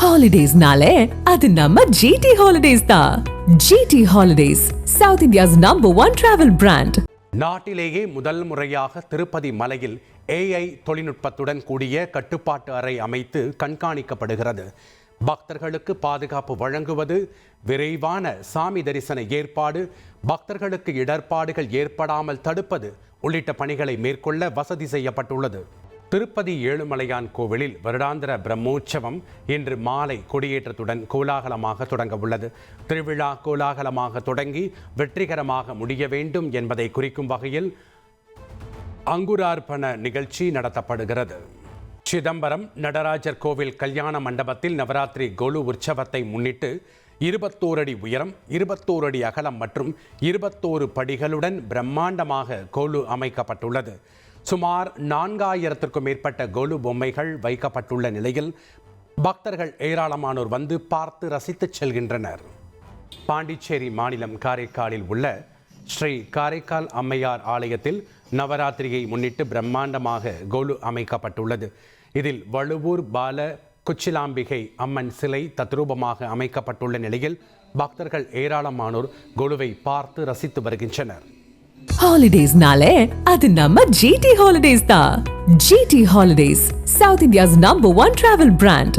ஹாலிடேஸ்னாலே அது நம்ம ஜிடி ஹாலிடேஸ் தான். GT holidays, south India's #1 travel brand. நாட்டிலேயே முதல் முறையாக திருப்பதி மலையில் AI தொழில்நுட்பத்துடன் கூடிய கட்டுப்பாட்டு அறை அமைத்து கண்காணிக்கப்படுகிறது. பக்தர்களுக்கு பாதுகாப்பு வழங்குவது, விரைவான சாமி தரிசன ஏற்பாடு, பக்தர்களுக்கு இடர்பாடுகள் ஏற்படாமல் தடுப்பது உள்ளிட்ட பணிகளை மேற்கொள்ள வசதி செய்யப்பட்டுள்ளது. திருப்பதி ஏழுமலையான் கோவிலில் வருடாந்திர பிரம்மோற்சவம் இன்று மாலை கொடியேற்றத்துடன் கோலாகலமாக தொடங்க உள்ளது. திருவிழா கோலாகலமாக தொடங்கி வெற்றிகரமாக முடிய வேண்டும் என்பதை குறிக்கும் வகையில் அங்குரார்ப்பண நிகழ்ச்சி நடத்தப்படுகிறது. சிதம்பரம் நடராஜர் கோவில் கல்யாண மண்டபத்தில் நவராத்திரி கோலு உற்சவத்தை முன்னிட்டு 21 அடி உயரம், 21 அடி அகலம் மற்றும் 21 படிகளுடன் பிரம்மாண்டமாக கோலு அமைக்கப்பட்டுள்ளது. சுமார் 4000க்கும் மேற்பட்ட கோலு பொம்மைகள் வைக்கப்பட்டுள்ள நிலையில் பக்தர்கள் ஏராளமானோர் வந்து பார்த்து ரசித்து செல்கின்றனர். பாண்டிச்சேரி மாநிலம் காரைக்காலில் உள்ள ஸ்ரீ காரைக்கால் அம்மையார் ஆலயத்தில் நவராத்திரியை முன்னிட்டு பிரம்மாண்டமாக கோலு அமைக்கப்பட்டுள்ளது. இதில் வழுவூர் பால குச்சிலாம்பிகை அம்மன் சிலை தத்ரூபமாக அமைக்கப்பட்டுள்ள நிலையில் பக்தர்கள் ஏராளமானோர் கோலுவை பார்த்து ரசித்து வருகின்றனர். ஹாலிடேஸ்னாலே அது நம்ம ஜிடி ஹாலிடேஸ் தான். GT holidays, south India's #1 travel brand.